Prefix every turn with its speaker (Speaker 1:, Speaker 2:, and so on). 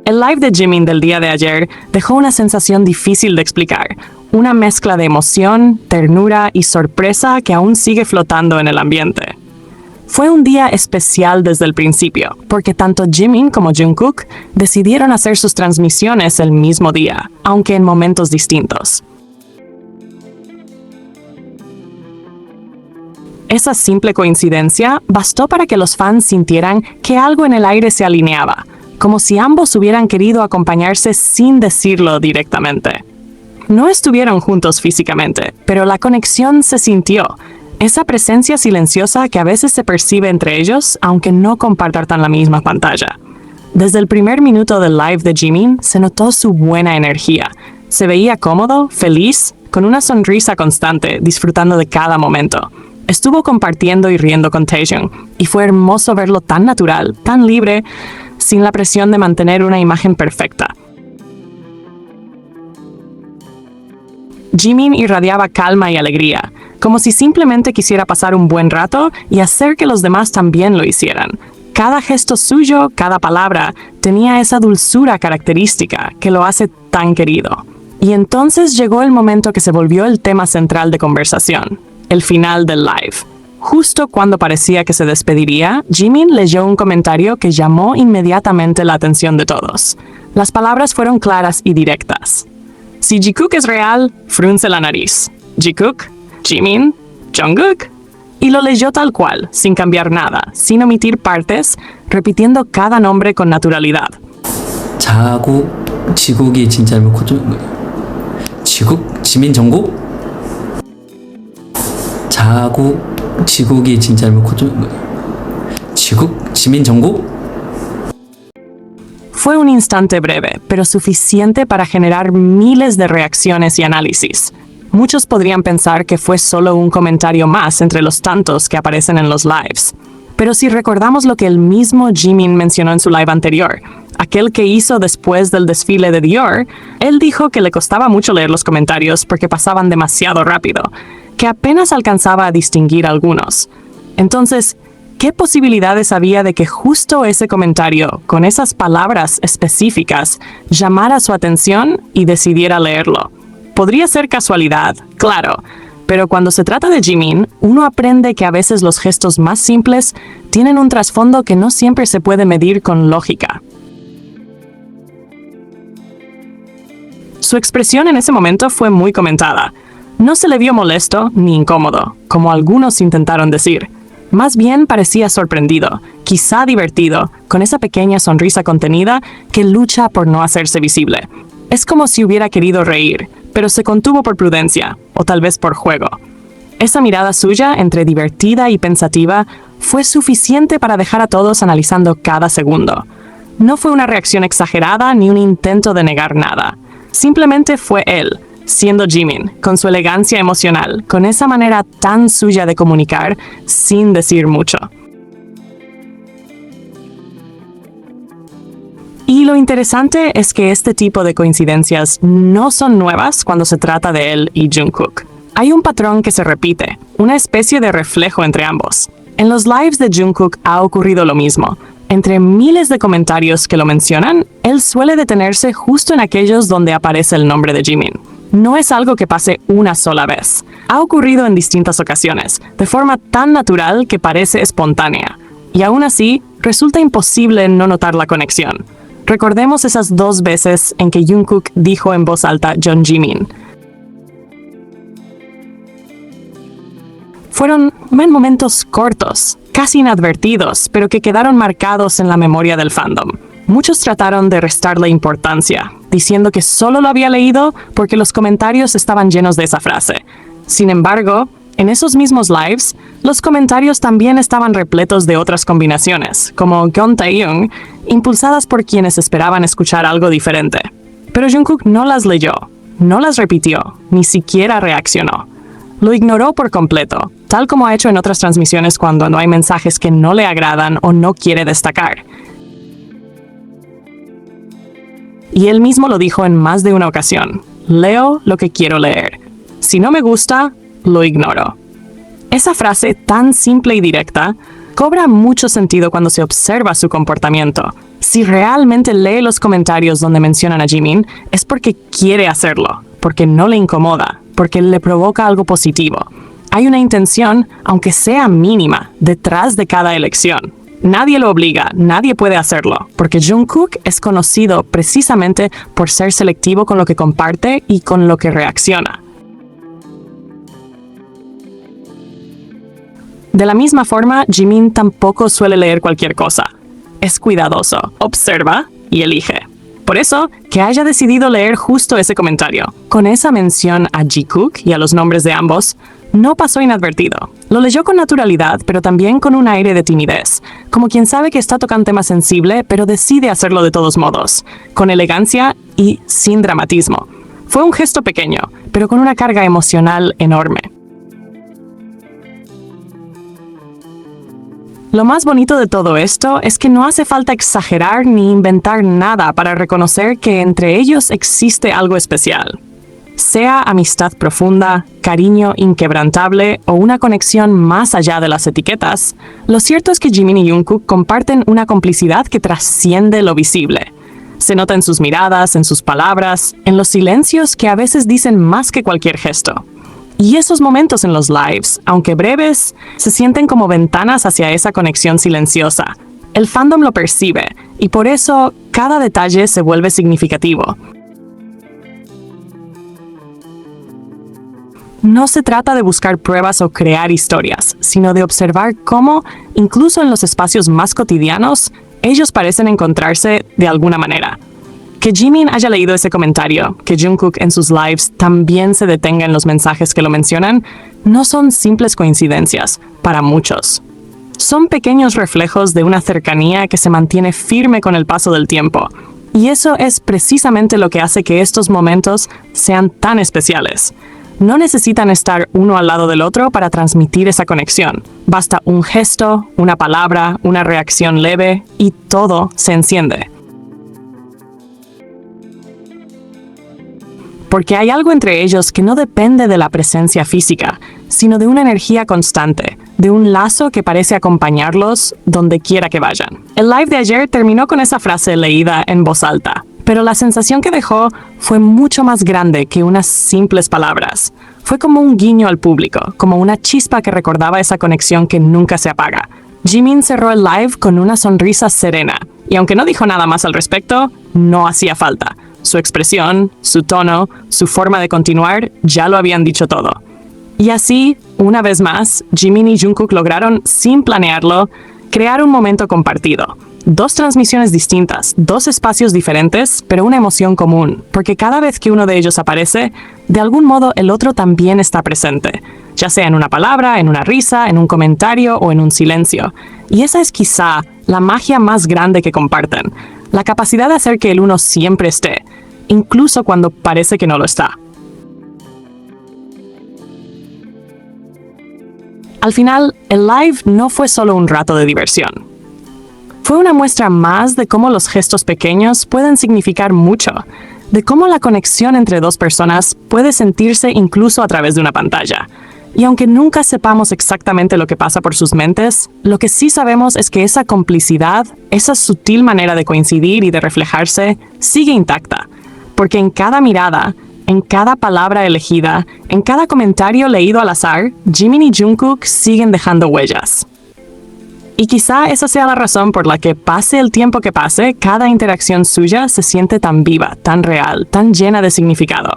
Speaker 1: El live de Jimin del día de ayer dejó una sensación difícil de explicar, una mezcla de emoción, ternura y sorpresa que aún sigue flotando en el ambiente. Fue un día especial desde el principio, porque tanto Jimin como Jungkook decidieron hacer sus transmisiones el mismo día, aunque en momentos distintos. Esa simple coincidencia bastó para que los fans sintieran que algo en el aire se alineaba, como si ambos hubieran querido acompañarse sin decirlo directamente. No estuvieron juntos físicamente, pero la conexión se sintió. Esa presencia silenciosa que a veces se percibe entre ellos, aunque no compartan la misma pantalla. Desde el primer minuto del live de Jimin, se notó su buena energía. Se veía cómodo, feliz, con una sonrisa constante, disfrutando de cada momento. Estuvo compartiendo y riendo con Taehyung, y fue hermoso verlo tan natural, tan libre, sin la presión de mantener una imagen perfecta. Jimin irradiaba calma y alegría, como si simplemente quisiera pasar un buen rato y hacer que los demás también lo hicieran. Cada gesto suyo, cada palabra, tenía esa dulzura característica que lo hace tan querido. Y entonces llegó el momento que se volvió el tema central de conversación, el final del live. Justo cuando parecía que se despediría, Jimin leyó un comentario que llamó inmediatamente la atención de todos. Las palabras fueron claras y directas. Si Jikook es real, frunce la nariz. Jikook, Jimin, Jungkook. Y lo leyó tal cual, sin cambiar nada, sin omitir partes, repitiendo cada nombre con naturalidad.
Speaker 2: 자국, 지국이 진짜 이름은 지국, 지민 정국? 자국, 지국이 진짜 이름은 지국, 지민 정국?
Speaker 1: Fue un instante breve, pero suficiente para generar miles de reacciones y análisis. Muchos podrían pensar que fue solo un comentario más entre los tantos que aparecen en los lives. Pero si recordamos lo que el mismo Jimin mencionó en su live anterior, aquel que hizo después del desfile de Dior, él dijo que le costaba mucho leer los comentarios porque pasaban demasiado rápido, que apenas alcanzaba a distinguir algunos. Entonces, ¿qué posibilidades había de que justo ese comentario, con esas palabras específicas, llamara su atención y decidiera leerlo? Podría ser casualidad, claro, pero cuando se trata de Jimin, uno aprende que a veces los gestos más simples tienen un trasfondo que no siempre se puede medir con lógica. Su expresión en ese momento fue muy comentada. No se le vio molesto ni incómodo, como algunos intentaron decir. Más bien parecía sorprendido, quizá divertido, con esa pequeña sonrisa contenida que lucha por no hacerse visible. Es como si hubiera querido reír, pero se contuvo por prudencia, o tal vez por juego. Esa mirada suya, entre divertida y pensativa, fue suficiente para dejar a todos analizando cada segundo. No fue una reacción exagerada ni un intento de negar nada. Simplemente fue él, siendo Jimin, con su elegancia emocional, con esa manera tan suya de comunicar, sin decir mucho. Y lo interesante es que este tipo de coincidencias no son nuevas cuando se trata de él y Jungkook. Hay un patrón que se repite, una especie de reflejo entre ambos. En los lives de Jungkook ha ocurrido lo mismo. Entre miles de comentarios que lo mencionan, él suele detenerse justo en aquellos donde aparece el nombre de Jimin. No es algo que pase una sola vez. Ha ocurrido en distintas ocasiones, de forma tan natural que parece espontánea. Y aún así, resulta imposible no notar la conexión. Recordemos esas 2 veces en que Jungkook dijo en voz alta John Jimin. Fueron momentos cortos, casi inadvertidos, pero que quedaron marcados en la memoria del fandom. Muchos trataron de restarle importancia, diciendo que solo lo había leído porque los comentarios estaban llenos de esa frase. Sin embargo, en esos mismos lives, los comentarios también estaban repletos de otras combinaciones, como Gon Taehyung, impulsadas por quienes esperaban escuchar algo diferente. Pero Jungkook no las leyó, no las repitió, ni siquiera reaccionó. Lo ignoró por completo, tal como ha hecho en otras transmisiones cuando no hay mensajes que no le agradan o no quiere destacar. Y él mismo lo dijo en más de una ocasión: leo lo que quiero leer. Si no me gusta, lo ignoro. Esa frase tan simple y directa cobra mucho sentido cuando se observa su comportamiento. Si realmente lee los comentarios donde mencionan a Jimin, es porque quiere hacerlo, porque no le incomoda, porque le provoca algo positivo. Hay una intención, aunque sea mínima, detrás de cada elección. Nadie lo obliga, nadie puede hacerlo, porque Jungkook es conocido precisamente por ser selectivo con lo que comparte y con lo que reacciona. De la misma forma, Jimin tampoco suele leer cualquier cosa. Es cuidadoso, observa y elige. Por eso, que haya decidido leer justo ese comentario, con esa mención a Jikook y a los nombres de ambos, no pasó inadvertido. Lo leyó con naturalidad, pero también con un aire de timidez, como quien sabe que está tocando un tema sensible, pero decide hacerlo de todos modos, con elegancia y sin dramatismo. Fue un gesto pequeño, pero con una carga emocional enorme. Lo más bonito de todo esto es que no hace falta exagerar ni inventar nada para reconocer que entre ellos existe algo especial. Sea amistad profunda, cariño inquebrantable o una conexión más allá de las etiquetas, lo cierto es que Jimin y Jungkook comparten una complicidad que trasciende lo visible. Se nota en sus miradas, en sus palabras, en los silencios que a veces dicen más que cualquier gesto. Y esos momentos en los lives, aunque breves, se sienten como ventanas hacia esa conexión silenciosa. El fandom lo percibe, y por eso cada detalle se vuelve significativo. No se trata de buscar pruebas o crear historias, sino de observar cómo, incluso en los espacios más cotidianos, ellos parecen encontrarse de alguna manera. Que Jimin haya leído ese comentario, que Jungkook en sus lives también se detenga en los mensajes que lo mencionan, no son simples coincidencias, para muchos. Son pequeños reflejos de una cercanía que se mantiene firme con el paso del tiempo. Y eso es precisamente lo que hace que estos momentos sean tan especiales. No necesitan estar uno al lado del otro para transmitir esa conexión. Basta un gesto, una palabra, una reacción leve y todo se enciende. Porque hay algo entre ellos que no depende de la presencia física, sino de una energía constante, de un lazo que parece acompañarlos donde quiera que vayan. El live de ayer terminó con esa frase leída en voz alta, pero la sensación que dejó fue mucho más grande que unas simples palabras. Fue como un guiño al público, como una chispa que recordaba esa conexión que nunca se apaga. Jimin cerró el live con una sonrisa serena, y aunque no dijo nada más al respecto, no hacía falta. Su expresión, su tono, su forma de continuar ya lo habían dicho todo. Y así, una vez más, Jimin y Jungkook lograron, sin planearlo, crear un momento compartido. Dos transmisiones distintas, dos espacios diferentes, pero una emoción común, porque cada vez que uno de ellos aparece, de algún modo el otro también está presente, ya sea en una palabra, en una risa, en un comentario o en un silencio. Y esa es quizá la magia más grande que comparten, la capacidad de hacer que el uno siempre esté, incluso cuando parece que no lo está. Al final, el live no fue solo un rato de diversión. Fue una muestra más de cómo los gestos pequeños pueden significar mucho, de cómo la conexión entre dos personas puede sentirse incluso a través de una pantalla. Y aunque nunca sepamos exactamente lo que pasa por sus mentes, lo que sí sabemos es que esa complicidad, esa sutil manera de coincidir y de reflejarse, sigue intacta. Porque en cada mirada, en cada palabra elegida, en cada comentario leído al azar, Jimin y Jungkook siguen dejando huellas. Y quizá esa sea la razón por la que pase el tiempo que pase, cada interacción suya se siente tan viva, tan real, tan llena de significado.